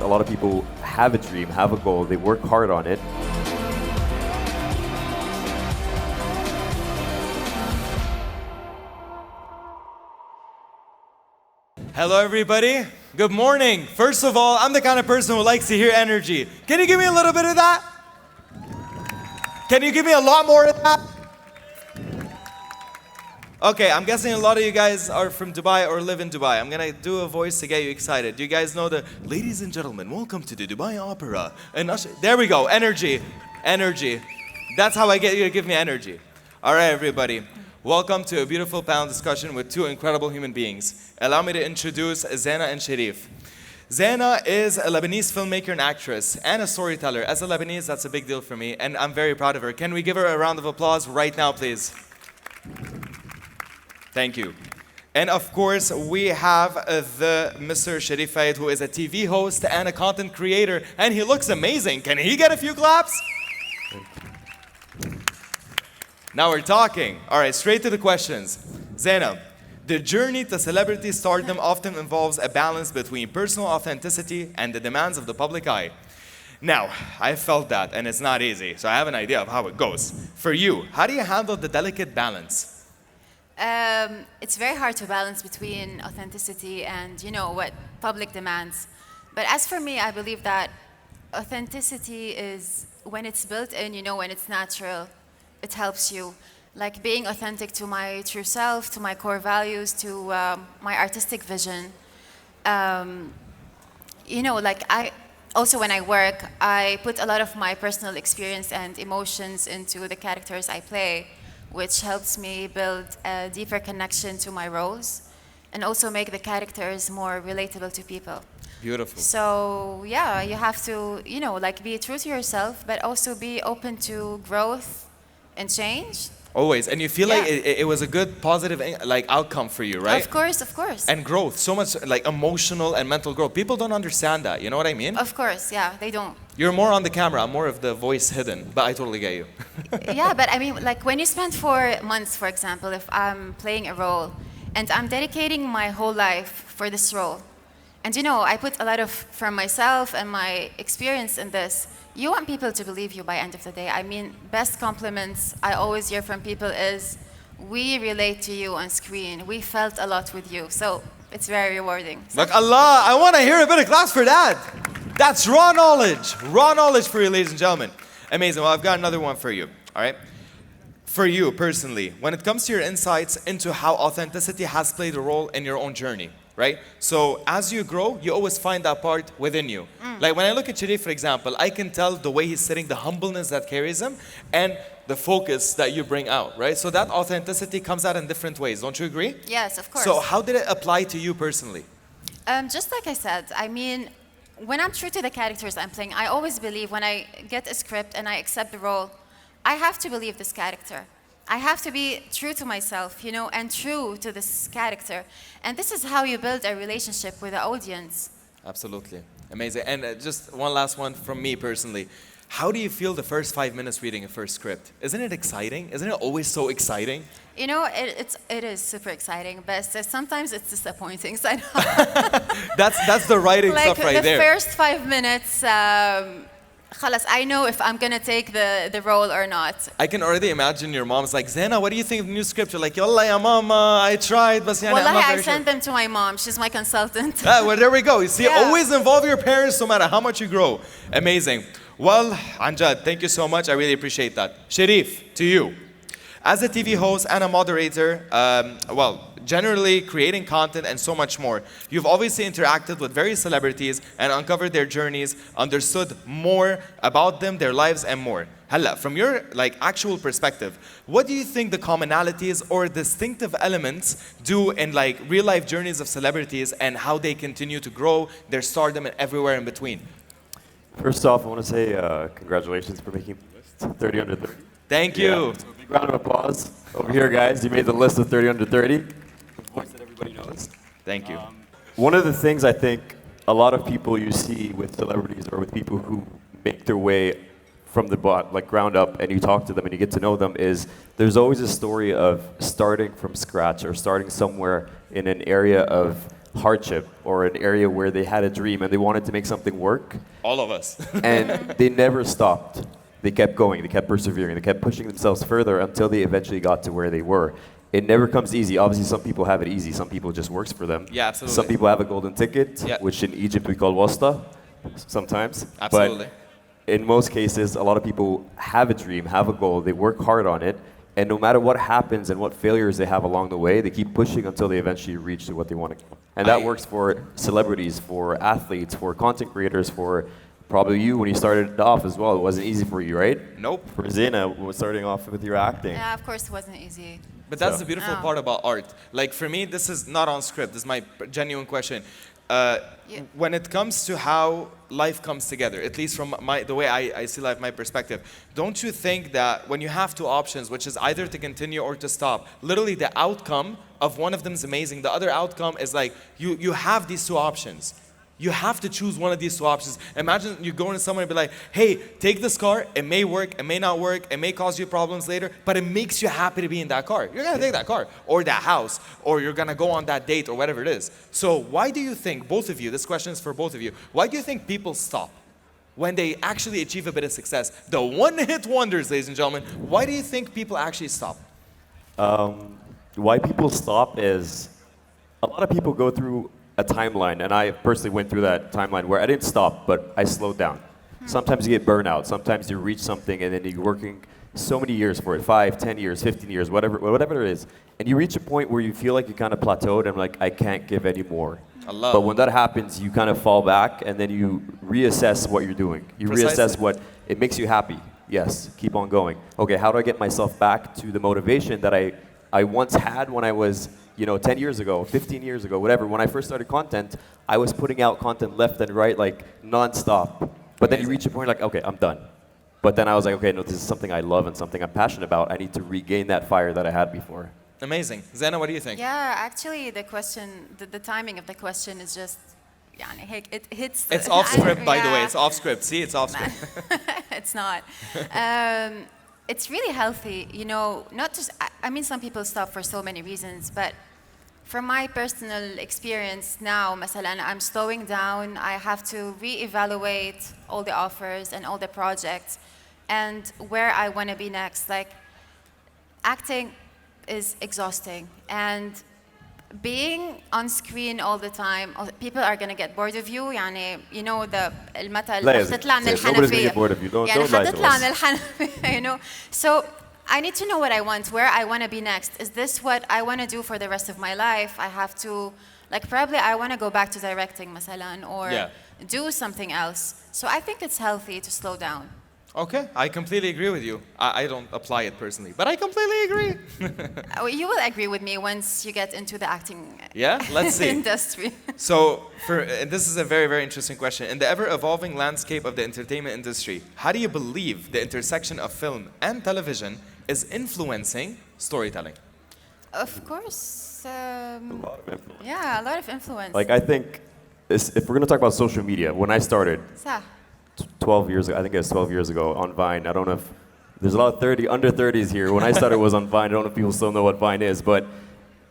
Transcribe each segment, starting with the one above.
a lot of people have a dream, have a goal, they work hard on it. Hello, everybody. Good morning. First of all, I'm the kind of person who likes to hear energy. Can you give me a little bit of that? Can you give me a lot more of that? Okay, I'm guessing a lot of you guys are from Dubai or live in Dubai. I'm gonna do a voice to get you excited. Do you guys know the ladies and gentlemen, welcome to the Dubai Opera? And there we go, energy, energy. That's how I get you to give me energy. All right, everybody. Welcome to a beautiful panel discussion with two incredible human beings. Allow me to introduce Zaina and Sharif. Zaina is a Lebanese filmmaker and actress and a storyteller. As a Lebanese, that's a big deal for me, and I'm very proud of her. Can we give her a round of applause right now, please? Thank you. And of course, we have the Mr. Sharif Fayed, who is a TV host and a content creator, and he looks amazing. Can he get a few claps? Now we're talking. All right, straight to the questions. Zainab, the journey to celebrity stardom often involves a balance between personal authenticity and the demands of the public eye. Now, I felt that, and it's not easy, so I have an idea of how it goes. For you, how do you handle the delicate balance? It's very hard to balance between authenticity and, what public demands. But as for me, I believe that authenticity is when it's built in, when it's natural, it helps you. Like being authentic to my true self, to my core values, to my artistic vision. Also when I work, I put a lot of my personal experience and emotions into the characters I play, which helps me build a deeper connection to my roles and also make the characters more relatable to people. Beautiful. So yeah, you have to, be true to yourself, but also be open to growth and change. Always. And you feel like it was a good, positive outcome for you, right? Of course, of course. And growth, so much emotional and mental growth. People don't understand that, you know what I mean? Of course, yeah, they don't. You're more on the camera, I'm more of the voice hidden, but I totally get you. Yeah, but I mean, when you spend 4 months, for example, if I'm playing a role, and I'm dedicating my whole life for this role, and I put a lot from myself and my experience in this, you want people to believe you by end of the day. I mean, best compliments I always hear from people is, we relate to you on screen. We felt a lot with you. So it's very rewarding. Look, Allah, I want to hear a bit of claps for that. That's raw knowledge. Raw knowledge for you, ladies and gentlemen. Amazing. Well, I've got another one for you. All right. For you personally, when it comes to your insights into how authenticity has played a role in your own journey, right? So as you grow, you always find that part within you. Like when I look at Sharif, for example, I can tell the way he's sitting, the humbleness that carries him, and the focus that you bring out, right? So that authenticity comes out in different ways. Don't you agree? Yes, of course. So how did it apply to you personally? Just like I said, I mean, when I'm true to the characters I'm playing, I always believe when I get a script and I accept the role, I have to believe this character. I have to be true to myself, and true to this character. And this is how you build a relationship with the audience. Absolutely. Amazing. And just one last one from me personally. How do you feel the first 5 minutes reading a first script? Isn't it exciting? Isn't it always so exciting? It is super exciting, but sometimes it's disappointing. So That's the writing stuff right there. The first 5 minutes, خلاص, I know if I'm gonna take the role or not. I can already imagine your mom's like, Zaina, what do you think of the new script? You're like, Yallah ya mama, I tried, but I'm not Wallahi, very I sent them to my mom. She's my consultant. Well, there we go. You see, always involve your parents no matter how much you grow. Amazing. Well, Anjad, thank you so much. I really appreciate that. Sharif, to you. As a TV host and a moderator, generally creating content and so much more, you've obviously interacted with various celebrities and uncovered their journeys, understood more about them, their lives, and more. Hala, from your actual perspective, what do you think the commonalities or distinctive elements do in real life journeys of celebrities and how they continue to grow their stardom and everywhere in between? First off, I want to say congratulations for making the list, 30 under 30. Thank you. Yeah, so a big round of applause over here, guys. You made the list of 30 under 30. The voice that everybody knows. Thank you. One of the things I think a lot of people you see with celebrities or with people who make their way from the ground up, and you talk to them and you get to know them, is there's always a story of starting from scratch or starting somewhere in an area of hardship or an area where they had a dream and they wanted to make something work, All of us. and they never stopped. They kept going, they kept persevering, they kept pushing themselves further until they eventually got to where they were. It never comes easy. Obviously, some people have it easy. Some people it just works for them. Yeah, absolutely. Some people have a golden ticket, Yeah. which in Egypt we call wasta, sometimes. Absolutely. But in most cases, a lot of people have a dream, have a goal, they work hard on it, and no matter what happens and what failures they have along the way, they keep pushing until they eventually reach to what they want to. And that works for celebrities, for athletes, for content creators, for probably you when you started off as well. It wasn't easy for you, right? Nope. For Zaina, starting off with your acting. Yeah, of course it wasn't easy. But that's So- the beautiful Oh. part about art. Like for me, this is not on script. This is my genuine question. Yeah. When it comes to how life comes together, at least from the way I see life, my perspective, don't you think that when you have two options, which is either to continue or to stop, literally the outcome of one of them is amazing. The other outcome is like you have these two options. You have to choose one of these two options. Imagine you go into someone and be like, hey, take this car. It may work, it may not work, it may cause you problems later, but it makes you happy to be in that car. You're gonna take that car, or that house, or you're gonna go on that date, or whatever it is. So why do you think, both of you, this question is for both of you, why do you think people stop when they actually achieve a bit of success? The one-hit wonders, ladies and gentlemen, why do you think people actually stop? Why people stop is a lot of people go through a timeline, and I personally went through that timeline where I didn't stop, but I slowed down. Sometimes you get burnout. Sometimes you reach something, and then you're working so many years for it, 5, 10 years, 15 years, whatever it is. And you reach a point where you feel like you kind of plateaued and like, I can't give any more. Allah. But when that happens, you kind of fall back, and then you reassess what you're doing. You Precisely. reassess what it makes you happy. Yes, keep on going. Okay, how do I get myself back to the motivation that I once had when I was 10 years ago, 15 years ago, whatever. When I first started content, I was putting out content left and right, like nonstop. But then you reach a point like, okay, I'm done. But then I was like, okay, no, this is something I love and something I'm passionate about. I need to regain that fire that I had before. Amazing. Zena, what do you think? Yeah, actually, the question, the timing of the question is just, يعني هيك, it hits. It's off script, by the way. Yeah. It's off script. See, it's off script. It's not. It's really healthy, not just, I mean, some people stop for so many reasons, but from my personal experience now, مثلا, I'm slowing down. I have to reevaluate all the offers and all the projects and where I want to be next. Like, acting is exhausting, and being on screen all the time, people are gonna get bored of you. يعني, the المثل لا حتطلع من nobody's gonna الحنفية. get bored of you. Don't يعني lie to حتطلع us. من الحنفية, So I need to know what I want, where I want to be next. Is this what I want to do for the rest of my life? I have to, probably I want to go back to directing, مثلا, or Yeah. do something else. So I think it's healthy to slow down. Okay, I completely agree with you. I don't apply it personally, but I completely agree. You will agree with me once you get into the acting Yeah, let's see. industry. So, and this is a very, very interesting question. In the ever-evolving landscape of the entertainment industry, how do you believe the intersection of film and television is influencing storytelling? Of course. A lot of influence. Yeah, a lot of influence. Like, I think if we're going to talk about social media, when I started صح. 12 years ago, I think it was 12 years ago on Vine. I don't know if there's a lot of under 30s here. When I started it was on Vine. I don't know if people still know what Vine is, but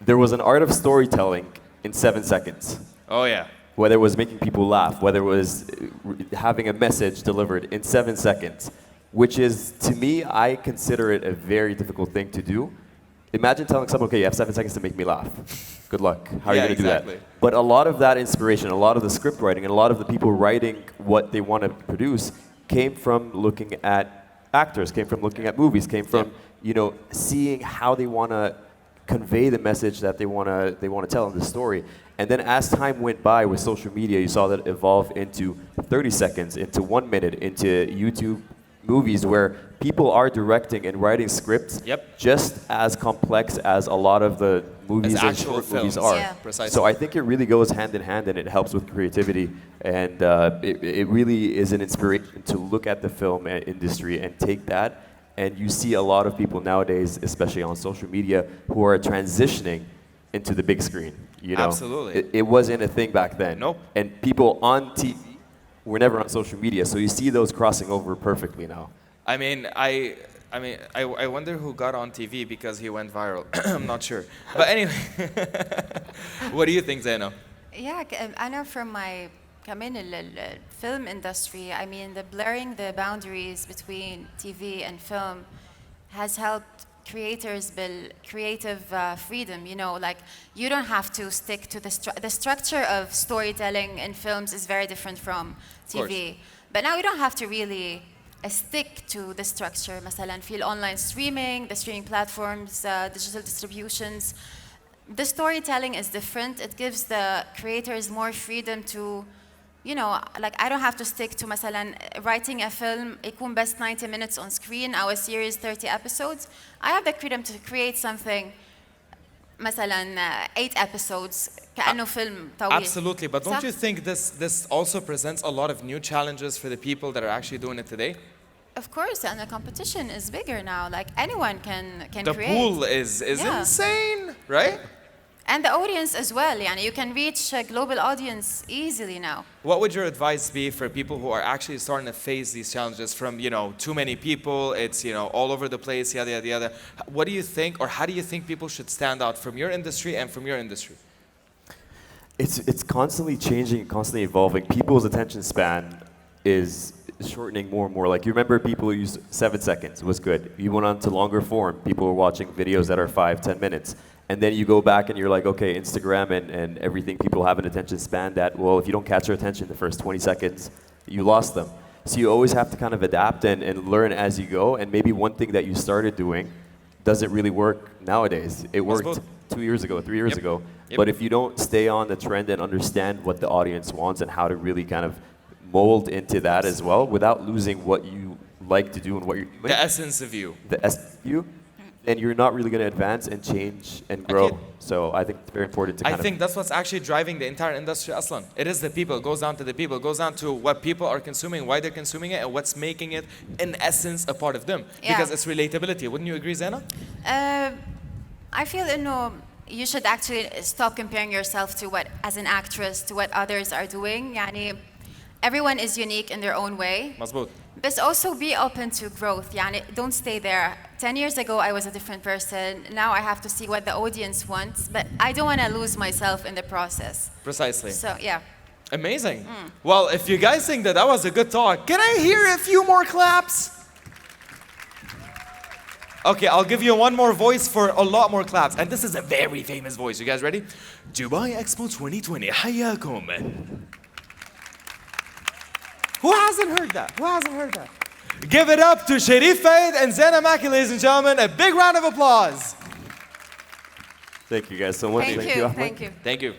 there was an art of storytelling in 7 seconds. Oh, yeah. Whether it was making people laugh, whether it was having a message delivered in 7 seconds, which is, to me, I consider it a very difficult thing to do. Imagine telling someone, okay, you have 7 seconds to make me laugh. Good luck. How are you Yeah, going to do exactly. that? But a lot of that inspiration, a lot of the script writing, and a lot of the people writing what they want to produce came from looking at actors, came from looking at movies, came from seeing how they want to convey the message that they want to tell in the story. And then as time went by with social media, you saw that evolve into 30 seconds, into 1 minute, into YouTube movies where people are directing and writing scripts just as complex as a lot of the movies and actual short films. movies are. Yeah. Precisely. So I think it really goes hand in hand, and it helps with creativity. And it really is an inspiration to look at the film industry and take that. And you see a lot of people nowadays, especially on social media, who are transitioning into the big screen. Absolutely. It wasn't a thing back then. Nope. And people on TV were never on social media, so you see those crossing over perfectly now. I mean, I wonder who got on TV because he went viral. I'm not sure. But anyway, what do you think, Zeno? Yeah, I know from my كمان film industry, I mean, the blurring the boundaries between TV and film has helped creators build creative freedom. You know, like you don't have to stick to the structure of storytelling in films is very different from TV. But now you don't have to really stick to the structure. مثلا في online streaming, the streaming platforms, digital distributions. The storytelling is different. It gives the creators more freedom to, you know, like I don't have to stick to مثلا writing a film يكون best 90 minutes on screen, our series 30 episodes. I have the freedom to create something مثلا 8 episodes كأنه فيلم طويل. Absolutely, but don't you think this also presents a lot of new challenges for the people that are actually doing it today? Of course, and the competition is bigger now. Like anyone can The create. pool is Yeah. insane, right? And the audience as well. Yani you can reach a global audience easily now. What would your advice be for people who are actually starting to face these challenges from, you know, too many people, it's, you know, all over the place, yada, yada, yada. What do you think, or how do you think people should stand out from your industry and from your industry? It's constantly changing, constantly evolving. People's attention span is shortening more and more. Like you remember people who used 7 seconds was good. You went on to longer form. People were watching videos that are 5-10 minutes. And then you go back and you're like, okay, Instagram and everything, people have an attention span that, well, if you don't catch their attention the first 20 seconds, you lost them. So you always have to kind of adapt and learn as you go. And maybe one thing that you started doing doesn't really work nowadays. It worked 2 years ago, 3 years ago. But if you don't stay on the trend and understand what the audience wants and how to really kind of mold into that as well without losing what you like to do and what you're doing. The essence of you. The essence of you. And you're not really going to advance and change and grow. So I think it's very important to kind I think that's what's actually driving the entire industry aslan. It is the people. It goes down to the people. It goes down to what people are consuming, why they're consuming it, and what's making it, in essence, a part of them. Yeah. Because it's relatability. Wouldn't you agree, Zaina? I feel you should actually stop comparing yourself to what, as an actress, to what others are doing. يعني everyone is unique in their own way. مظبوط. But also be open to growth. يعني don't stay there. 10 years ago, I was a different person. Now I have to see what the audience wants, but I don't want to lose myself in the process. Precisely. So, yeah. Amazing. Well, if you guys think that that was a good talk, can I hear a few more claps? Okay, I'll give you one more voice for a lot more claps. And this is a very famous voice. You guys ready? Dubai Expo 2020. حياكم. Who hasn't heard that? Who hasn't heard that? Give it up to Sharif Faid and Zaina Maki, ladies and gentlemen. A big round of applause. Thank you guys so much. Thank you. Ahmed. Thank you. Thank you.